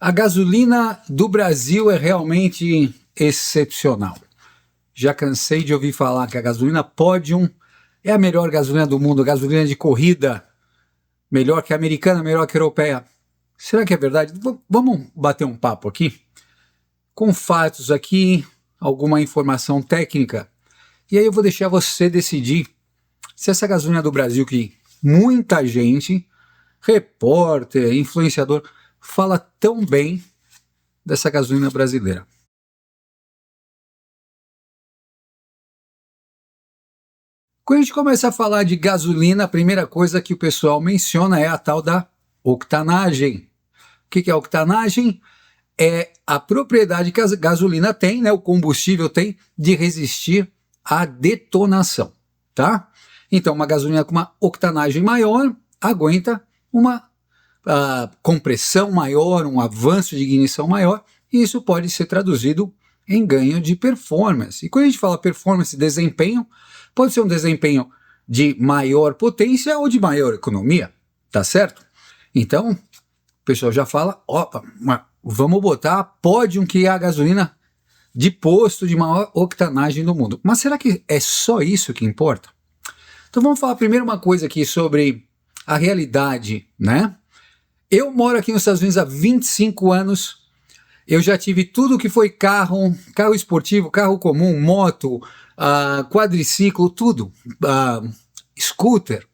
A gasolina do Brasil é realmente excepcional. Já cansei de ouvir falar que a gasolina Podium é a melhor gasolina do mundo, gasolina de corrida, melhor que a americana, melhor que a europeia. Será que é verdade? Vamos bater um papo aqui, com fatos aqui, alguma informação técnica, e aí eu vou deixar você decidir se essa gasolina do Brasil, que muita gente, repórter, influenciador, fala tão bem dessa gasolina brasileira. Quando a gente começa a falar de gasolina, a primeira coisa que o pessoal menciona é a tal da octanagem. O que é a octanagem? É a propriedade que a gasolina tem, né, o combustível tem, de resistir à detonação, tá? Então, uma gasolina com uma octanagem maior aguenta uma compressão maior, um avanço de ignição maior, e isso pode ser traduzido em ganho de performance. E quando a gente fala performance, desempenho, pode ser um desempenho de maior potência ou de maior economia, tá certo? Então, o pessoal já fala, opa, vamos botar a Podium, que é a gasolina de posto de maior octanagem do mundo. Mas será que é só isso que importa? Então vamos falar primeiro uma coisa aqui sobre a realidade, né? Eu moro aqui nos Estados Unidos há 25 anos, eu já tive tudo que foi carro esportivo, carro comum, moto, quadriciclo, tudo, scooter.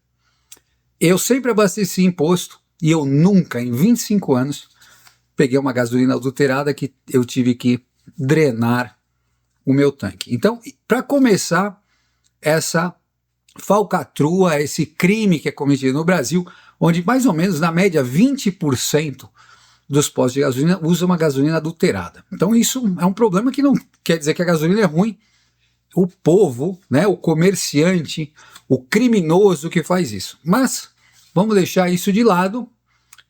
Eu sempre abasteci imposto e eu nunca, em 25 anos, peguei uma gasolina adulterada que eu tive que drenar o meu tanque. Então, para começar, essa falcatrua, esse crime que é cometido no Brasil, onde mais ou menos, na média, 20% dos postos de gasolina usam uma gasolina adulterada. Então isso é um problema que não quer dizer que a gasolina é ruim. O povo, né, o comerciante, o criminoso que faz isso. Mas vamos deixar isso de lado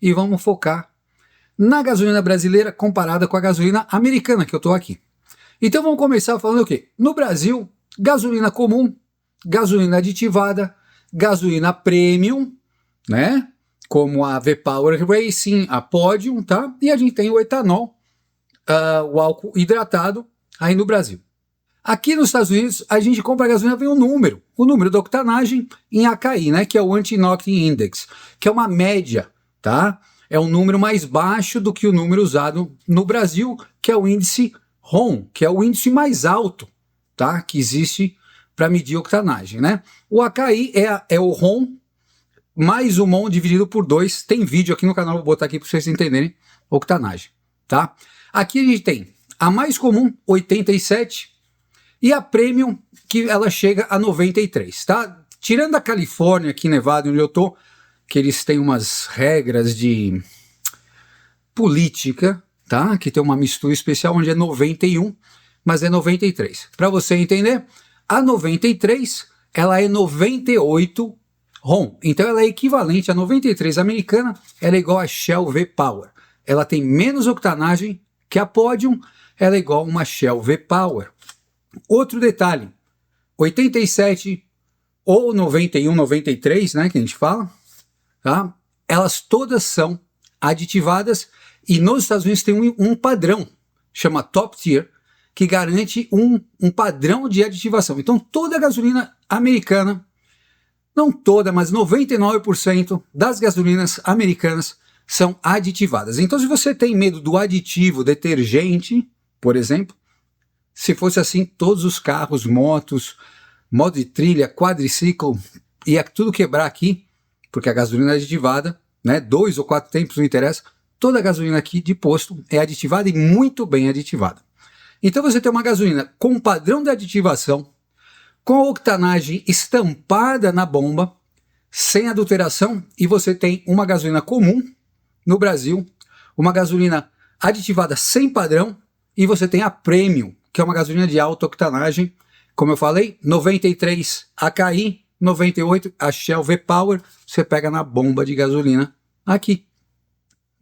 e vamos focar na gasolina brasileira comparada com a gasolina americana que eu estou aqui. Então vamos começar falando o quê? No Brasil, gasolina comum, gasolina aditivada, gasolina premium, né? Como a V-Power Racing, a Podium, tá? E a gente tem o etanol, o álcool hidratado aí no Brasil. Aqui nos Estados Unidos, a gente compra a gasolina, vem o número da octanagem em AKI, né? Que é o Anti-Knock Index, que é uma média, tá? É um número mais baixo do que o número usado no Brasil, que é o índice RON, que é o índice mais alto, tá? Que existe para medir octanagem, né? O AKI é o RON mais o MON dividido por 2. Tem vídeo aqui no canal, vou botar aqui para vocês entenderem octanagem, tá? Aqui a gente tem a mais comum, 87, e a Premium, que ela chega a 93, tá? Tirando a Califórnia, aqui em Nevada, onde eu tô, que eles têm umas regras de política, tá? Que tem uma mistura especial, onde é 91, mas é 93. Para você entender, a 93, ela é 98 RON. Então ela é equivalente a 93 americana, ela é igual a Shell V-Power. Ela tem menos octanagem que a Podium, ela é igual a uma Shell V-Power. Outro detalhe, 87 ou 91, 93, né, que a gente fala, tá? Elas todas são aditivadas e nos Estados Unidos tem um padrão, chama Top Tier, que garante um padrão de aditivação. Então toda a gasolina americana, não toda, mas 99% das gasolinas americanas são aditivadas. Então se você tem medo do aditivo detergente, por exemplo, se fosse assim, todos os carros, motos, moto de trilha, quadriciclo, ia tudo quebrar aqui, porque a gasolina é aditivada, né? 2 ou 4 tempos, não interessa. Toda a gasolina aqui de posto é aditivada e muito bem aditivada. Então você tem uma gasolina com padrão de aditivação, com a octanagem estampada na bomba, sem adulteração, e você tem uma gasolina comum no Brasil, uma gasolina aditivada sem padrão, e você tem a Premium, que é uma gasolina de alta octanagem, como eu falei, 93 AKI, 98 a Shell V-Power, você pega na bomba de gasolina aqui,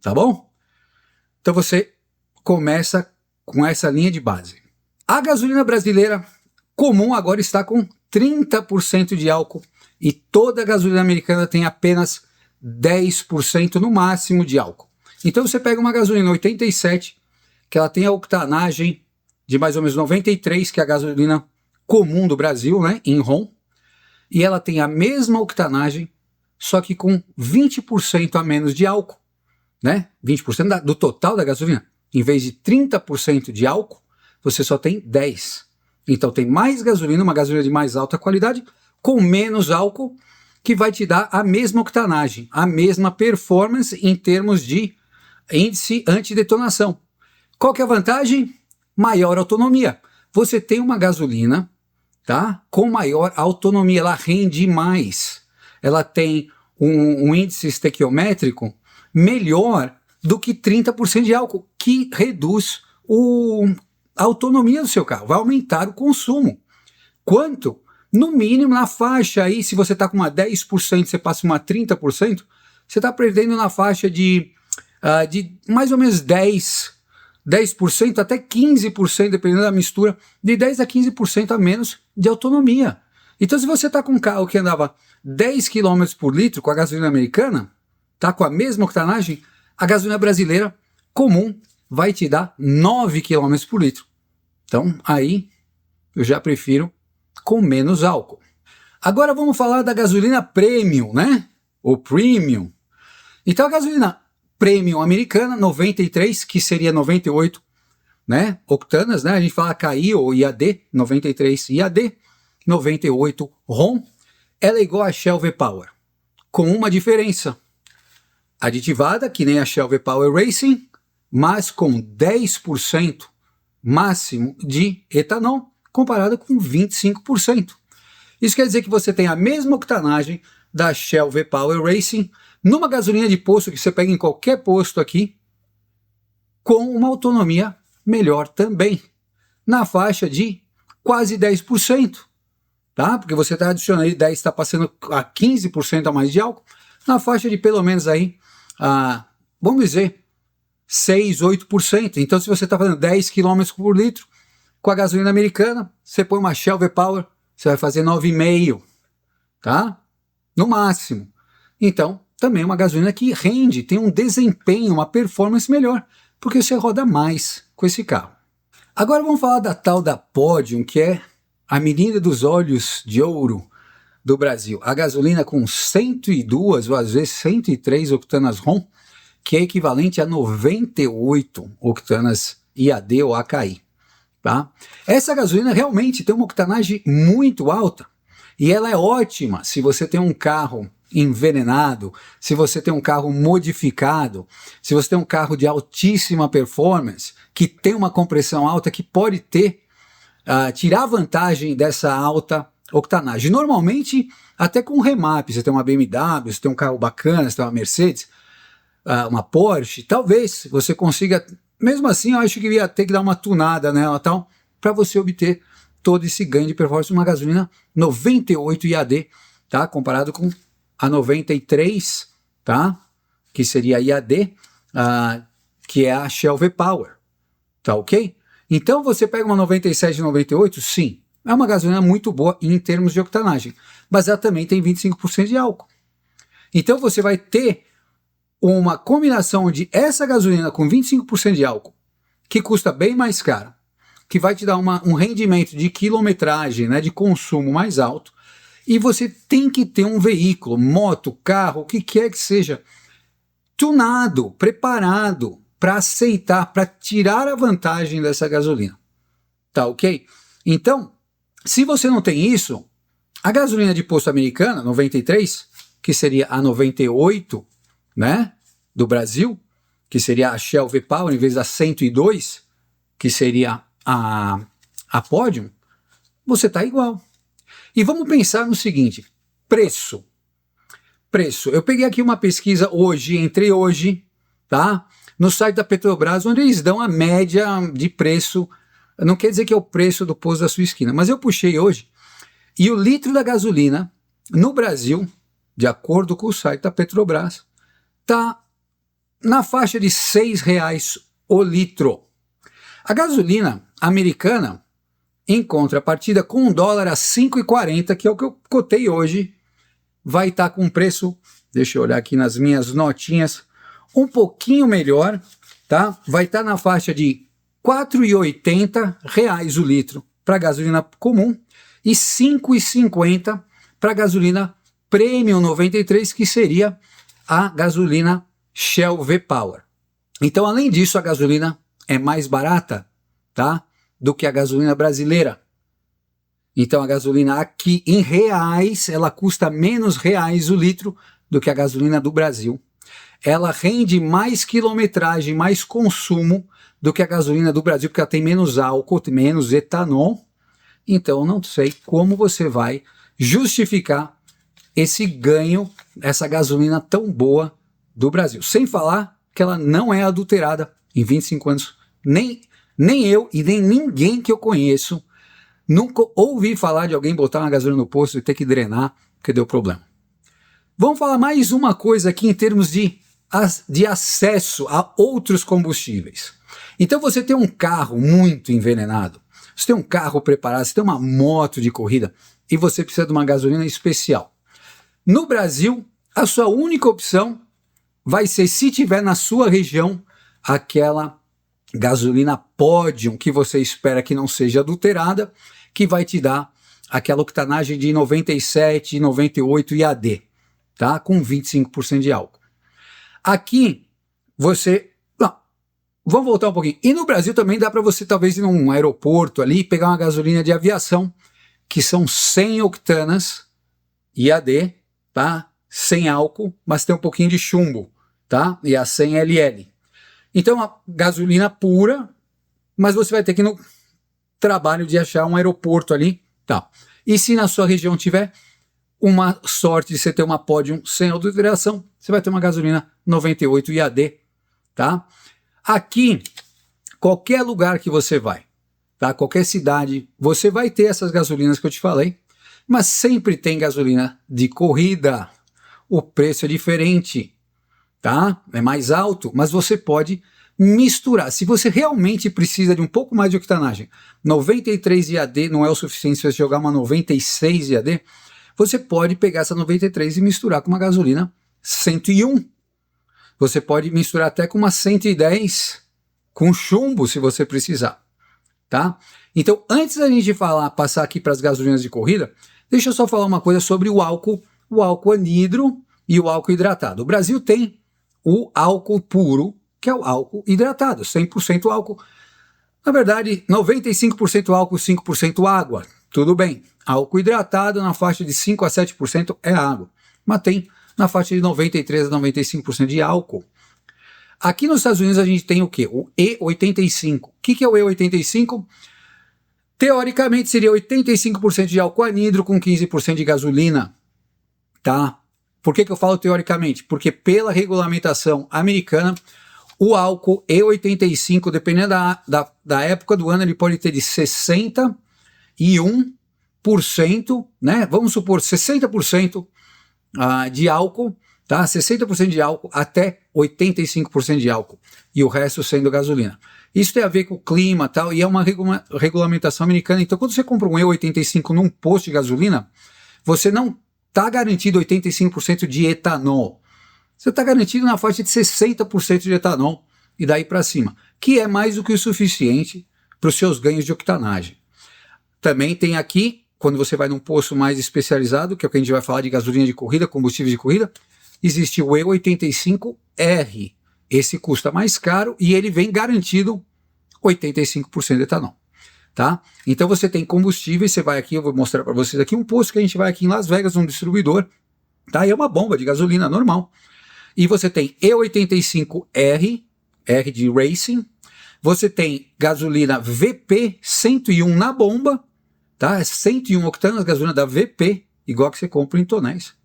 tá bom? Então você começa com essa linha de base. A gasolina brasileira comum agora está com 30% de álcool e toda a gasolina americana tem apenas 10% no máximo de álcool. Então você pega uma gasolina 87, que ela tem a octanagem de mais ou menos 93, que é a gasolina comum do Brasil, né, em RON, e ela tem a mesma octanagem, só que com 20% a menos de álcool, né? 20% do total da gasolina. Em vez de 30% de álcool, você só tem 10%. Então tem mais gasolina, uma gasolina de mais alta qualidade, com menos álcool, que vai te dar a mesma octanagem, a mesma performance em termos de índice antidetonação. Qual que é a vantagem? Maior autonomia. Você tem uma gasolina, tá, com maior autonomia, ela rende mais. Ela tem um índice estequiométrico melhor do que 30% de álcool, que reduz a autonomia do seu carro, vai aumentar o consumo. Quanto? No mínimo, na faixa aí, se você está com uma 10%, você passa uma 30%, você está perdendo na faixa de mais ou menos 10% até 15%, dependendo da mistura, de 10% a 15% a menos de autonomia. Então, se você está com um carro que andava 10 km por litro com a gasolina americana, tá, com a mesma octanagem, a gasolina brasileira comum vai te dar 9 km por litro. Então, aí eu já prefiro com menos álcool. Agora vamos falar da gasolina premium, né? Ou premium. Então, a gasolina premium americana, 93, que seria 98, né, octanas, né? A gente fala KI ou IAD, 93 IAD, 98 RON, ela é igual a Shell V-Power, com uma diferença. Aditivada, que nem a Shell V-Power Racing, mas com 10% máximo de etanol, comparado com 25%. Isso quer dizer que você tem a mesma octanagem da Shell V-Power Racing numa gasolina de posto que você pega em qualquer posto aqui, com uma autonomia melhor também, na faixa de quase 10%, tá? Porque você está adicionando aí 10, está passando a 15% a mais de álcool, na faixa de pelo menos aí, vamos dizer, 6, 8%. Então, se você está fazendo 10 km por litro com a gasolina americana, você põe uma Shell V-Power, você vai fazer 9,5, tá? No máximo. Então, também é uma gasolina que rende, tem um desempenho, uma performance melhor, porque você roda mais com esse carro. Agora vamos falar da tal da Podium, que é a menina dos olhos de ouro do Brasil. A gasolina com 102 ou às vezes 103 octanas RON, que é equivalente a 98 octanas IAD ou AKI. Tá? Essa gasolina realmente tem uma octanagem muito alta e ela é ótima se você tem um carro envenenado, se você tem um carro modificado, se você tem um carro de altíssima performance, que tem uma compressão alta, que pode ter, tirar vantagem dessa alta octanagem. Normalmente, até com remap, você tem uma BMW, você tem um carro bacana, você tem uma Mercedes, uma Porsche, talvez você consiga, mesmo assim eu acho que ia ter que dar uma tunada nela tal, para você obter todo esse ganho de performance de uma gasolina 98 IAD, tá? Comparado com a 93, tá? Que seria a IAD, que é a Shell V-Power, tá ok? Então você pega uma 97 e 98, sim, é uma gasolina muito boa em termos de octanagem, mas ela também tem 25% de álcool. Então você vai ter uma combinação de essa gasolina com 25% de álcool, que custa bem mais caro, que vai te dar um rendimento de quilometragem, né, de consumo mais alto, e você tem que ter um veículo, moto, carro, o que quer que seja, tunado, preparado para aceitar, para tirar a vantagem dessa gasolina. Tá ok? Então, se você não tem isso, a gasolina de posto americana, 93, que seria a 98, né, do Brasil, que seria a Shell V-Power, em vez da 102, que seria a Podium, você está igual. E vamos pensar no seguinte, preço. Eu peguei aqui uma pesquisa hoje, entrei hoje, tá, no site da Petrobras, onde eles dão a média de preço, não quer dizer que é o preço do posto da sua esquina, mas eu puxei hoje, e o litro da gasolina no Brasil, de acordo com o site da Petrobras, está na faixa de R$6 o litro. A gasolina americana, em contrapartida, com $1 a 5,40, que é o que eu cotei hoje, vai estar com um preço, deixa eu olhar aqui nas minhas notinhas, um pouquinho melhor, tá? Vai estar na faixa de R$ 4,80 o litro para gasolina comum e R$ 5,50 para gasolina Premium 93, que seria a gasolina Shell V-Power. Então, além disso, a gasolina é mais barata, tá? Do que a gasolina brasileira. Então, a gasolina aqui em reais, ela custa menos reais o litro do que a gasolina do Brasil. Ela rende mais quilometragem, mais consumo do que a gasolina do Brasil, porque ela tem menos álcool, tem menos etanol. Então, não sei como você vai justificar esse ganho, essa gasolina tão boa do Brasil. Sem falar que ela não é adulterada em 25 anos. Nem eu e nem ninguém que eu conheço nunca ouvi falar de alguém botar uma gasolina no posto e ter que drenar porque deu problema. Vamos falar mais uma coisa aqui em termos de acesso a outros combustíveis. Então você tem um carro muito envenenado, você tem um carro preparado, você tem uma moto de corrida e você precisa de uma gasolina especial. No Brasil, a sua única opção vai ser, se tiver na sua região, aquela gasolina Podium, que você espera que não seja adulterada, que vai te dar aquela octanagem de 97, 98 IAD, tá? Com 25% de álcool. Aqui, você... Não, vamos voltar um pouquinho. E no Brasil também dá para você talvez ir num aeroporto ali e pegar uma gasolina de aviação, que são 100 octanas IAD, tá? Sem álcool, mas tem um pouquinho de chumbo, tá? E a 100 LL. Então, a gasolina pura, mas você vai ter que ir no trabalho de achar um aeroporto ali, tá? E se na sua região tiver uma sorte de você ter uma Podium sem adulteração, você vai ter uma gasolina 98 IAD, tá? Aqui, qualquer lugar que você vai, tá? Qualquer cidade, você vai ter essas gasolinas que eu te falei, mas sempre tem gasolina de corrida. O preço é diferente, tá? É mais alto, mas você pode misturar. Se você realmente precisa de um pouco mais de octanagem, 93 IAD não é o suficiente se você jogar uma 96 IAD, você pode pegar essa 93 e misturar com uma gasolina 101. Você pode misturar até com uma 110 com chumbo, se você precisar, tá? Então, antes da gente passar aqui para as gasolinas de corrida, deixa eu só falar uma coisa sobre o álcool anidro e o álcool hidratado. O Brasil tem o álcool puro, que é o álcool hidratado, 100% álcool. Na verdade, 95% álcool, 5% água. Tudo bem. Álcool hidratado na faixa de 5 a 7% é água, mas tem na faixa de 93 a 95% de álcool. Aqui nos Estados Unidos a gente tem o quê? O E85. O que é o E85? Teoricamente seria 85% de álcool anidro com 15% de gasolina, tá? Por que eu falo teoricamente? Porque pela regulamentação americana, o álcool E85, dependendo da época do ano, ele pode ter de 61%, né? Vamos supor 60% de álcool, tá? 60% de álcool até 85% de álcool, e o resto sendo gasolina. Isso tem a ver com o clima e tal, e é uma regulamentação americana. Então, quando você compra um E85 num posto de gasolina, você não está garantido 85% de etanol. Você está garantido na faixa de 60% de etanol e daí para cima, que é mais do que o suficiente para os seus ganhos de octanagem. Também tem aqui, quando você vai num posto mais especializado, que é o que a gente vai falar de gasolina de corrida, combustíveis de corrida, existe o E85R. Esse custa mais caro e ele vem garantido 85% de etanol, tá? Então você tem combustíveis, você vai aqui, eu vou mostrar para vocês aqui um posto que a gente vai aqui em Las Vegas, um distribuidor, tá? E é uma bomba de gasolina normal. E você tem E85R, R de Racing, você tem gasolina VP 101 na bomba, tá? 101 octanas, gasolina da VP, igual que você compra em tonéis.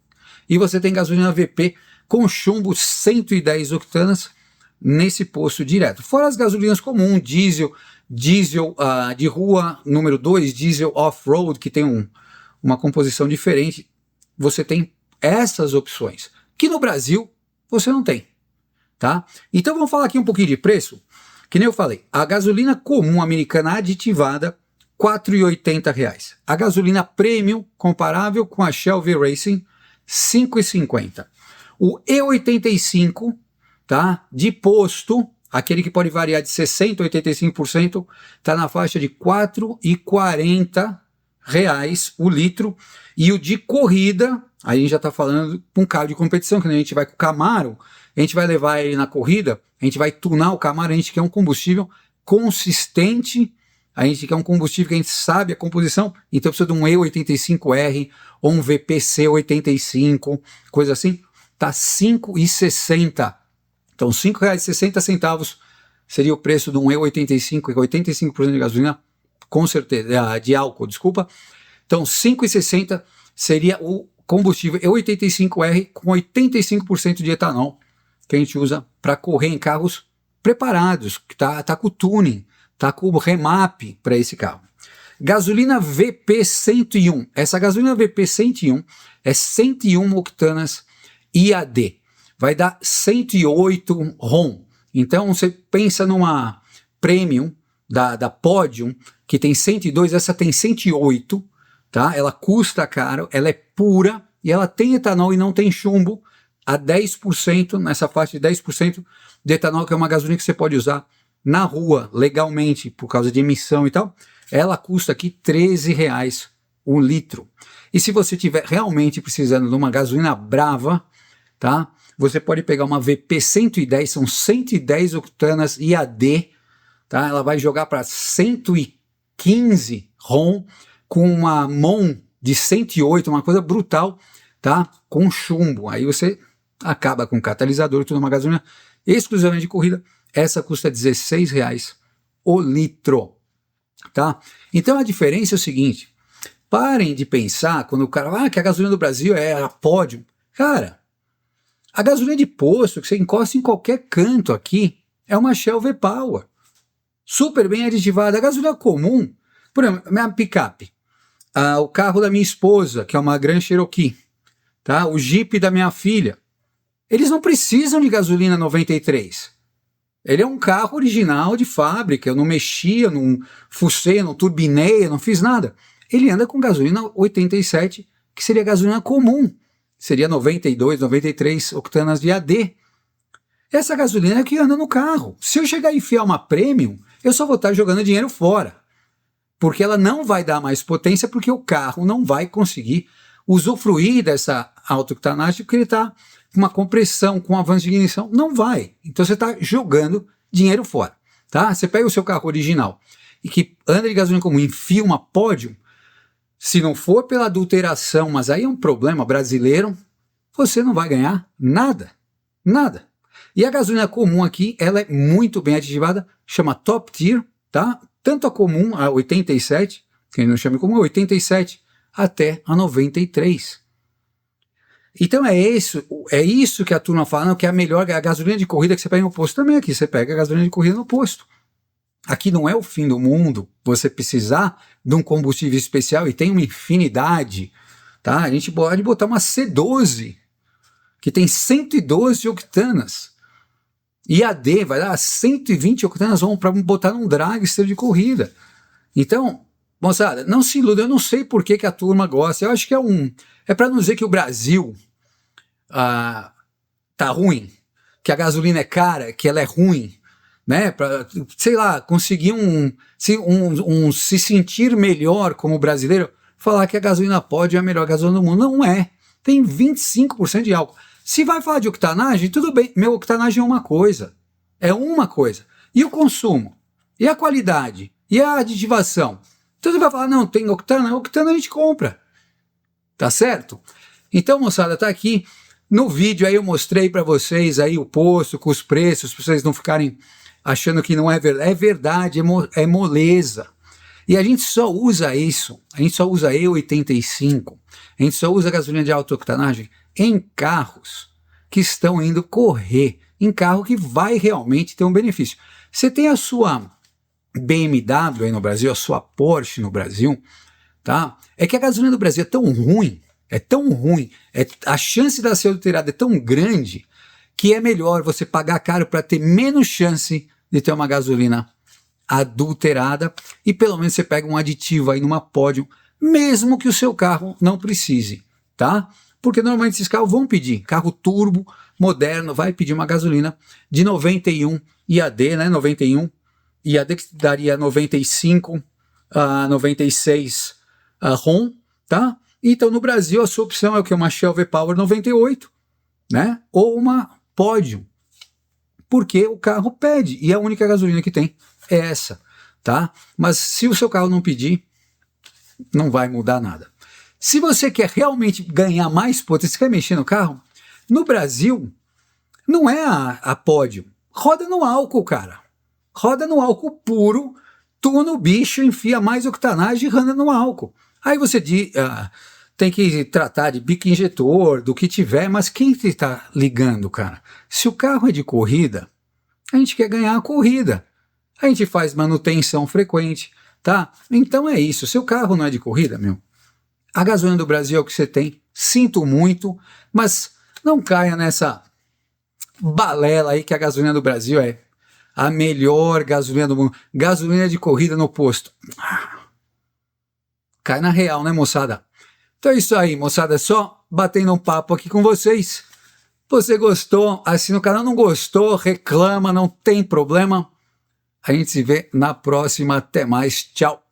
E você tem gasolina VP com chumbo 110 octanas nesse posto direto. Fora as gasolinas comuns, diesel de rua, número 2, diesel off-road, que tem uma composição diferente. Você tem essas opções, que no Brasil você não tem, tá? Então vamos falar aqui um pouquinho de preço. Que nem eu falei, a gasolina comum americana aditivada, R$ 4,80. A gasolina premium, comparável com a Shell V-Racing, R$ 5,50. O E85, tá? De posto, aquele que pode variar de 60% a 85%, está na faixa de R$ 4,40 o litro. E o de corrida, aí a gente já está falando com um carro de competição, que a gente vai com o Camaro, a gente vai levar ele na corrida, a gente vai tunar o Camaro, a gente quer um combustível consistente, a gente quer um combustível que a gente sabe a composição, então precisa de um E85R ou um VPC 85, coisa assim, tá R$ 5,60. Então R$ 5,60 seria o preço de um E85, que é 85% de gasolina, com certeza, de álcool, desculpa. Então R$ 5,60 seria o combustível E85R com 85% de etanol, que a gente usa para correr em carros preparados, que tá com o tuning, tá com o remap para esse carro. Gasolina VP101. Essa gasolina VP101 é 101 octanas IAD. Vai dar 108 RON. Então você pensa numa Premium da Podium, que tem 102, essa tem 108, tá? Ela custa caro, ela é pura e ela tem etanol e não tem chumbo a 10%, nessa faixa de 10% de etanol, que é uma gasolina que você pode usar na rua legalmente por causa de emissão e tal. Ela custa aqui R$ 13,00 um litro. E se você estiver realmente precisando de uma gasolina brava, tá? Você pode pegar uma VP 110, são 110 octanas IAD, tá? Ela vai jogar para 115 RON com uma MON de 108, uma coisa brutal, tá? Com chumbo. Aí você acaba com catalisador, tudo, uma gasolina exclusivamente de corrida. Essa custa R$ 16,00 o litro, tá? Então a diferença é o seguinte: parem de pensar quando o cara que a gasolina do Brasil é a Podium. Cara, a gasolina de posto que você encosta em qualquer canto aqui é uma Shell V-Power, super bem aditivada. A gasolina comum, por exemplo, minha picape, o carro da minha esposa, que é uma Grand Cherokee, tá? O Jeep da minha filha, eles não precisam de gasolina 93. Ele é um carro original de fábrica, eu não mexia, não fucei, não turbinei, não fiz nada. Ele anda com gasolina 87, que seria gasolina comum, seria 92, 93 octanas de AD. Essa gasolina é que anda no carro. Se eu chegar e enfiar uma Premium, eu só vou estar jogando dinheiro fora, porque ela não vai dar mais potência, porque o carro não vai conseguir usufruir dessa alta octanagem, porque ele está com uma compressão, com um avanço de ignição, não vai. Então você está jogando dinheiro fora, tá? Você pega o seu carro original e que anda de gasolina comum, enfia uma Podium, se não for pela adulteração, mas aí é um problema brasileiro, você não vai ganhar nada, nada. E a gasolina comum aqui, ela é muito bem aditivada, chama Top Tier, tá? Tanto a comum, a 87, que não chama comum, 87, até a 93. Então é isso que a turma fala, não, que é a melhor, a gasolina de corrida que você pega no posto. Também aqui você pega a gasolina de corrida no posto. Aqui não é o fim do mundo você precisar de um combustível especial, e tem uma infinidade, tá? A gente pode botar uma C12, que tem 112 octanas, e a D vai dar 120 octanas para botar num dragster de corrida. Então, moçada, não se iluda, eu não sei por que a turma gosta, eu acho que é para não dizer que o Brasil tá ruim, que a gasolina é cara, que ela é ruim, né? Para, sei lá, conseguir se sentir melhor como brasileiro, falar que a gasolina Podium é a melhor gasolina do mundo. Não é. Tem 25% de álcool. Se vai falar de octanagem, tudo bem. Meu, octanagem é uma coisa. É uma coisa. E o consumo? E a qualidade? E a aditivação? Então você vai falar, não, tem octana? Octana a gente compra. Tá certo? Então, moçada, tá aqui no vídeo, aí eu mostrei para vocês aí o posto com os preços, para vocês não ficarem achando que não é verdade. É verdade, é moleza. E a gente só usa isso, a gente só usa E85, a gente só usa gasolina de alta octanagem em carros que estão indo correr, em carro que vai realmente ter um benefício. Você tem a sua BMW aí no Brasil, a sua Porsche no Brasil, tá? É que a gasolina do Brasil é tão ruim, a chance de ser adulterada é tão grande que é melhor você pagar caro para ter menos chance de ter uma gasolina adulterada, e pelo menos você pega um aditivo aí numa Podium, mesmo que o seu carro não precise, tá? Porque normalmente esses carros vão pedir, carro turbo, moderno, vai pedir uma gasolina de 91 IAD, né? 91 IAD que daria 95 a 96 ROM, tá? Então no Brasil a sua opção é o que? Uma Shell V-Power 98, né? Ou uma Podium, porque o carro pede e a única gasolina que tem é essa, tá? Mas se o seu carro não pedir, não vai mudar nada. Se você quer realmente ganhar mais potência, você quer mexer no carro, no Brasil, não é a Podium. Roda no álcool, cara. Roda no álcool puro, tuna o bicho, enfia mais octanagem e roda no álcool. Aí você tem que tratar de bico injetor, do que tiver, mas quem está ligando, cara? Se o carro é de corrida, a gente quer ganhar a corrida. A gente faz manutenção frequente, tá? Então é isso. Seu carro não é de corrida, meu. A gasolina do Brasil é o que você tem. Sinto muito, mas não caia nessa balela aí que a gasolina do Brasil é a melhor gasolina do mundo. Gasolina de corrida no posto. Cai na real, né, moçada? Então é isso aí, moçada. É só batendo um papo aqui com vocês. Você gostou? Assina o canal. Não gostou? Reclama, não tem problema. A gente se vê na próxima. Até mais. Tchau.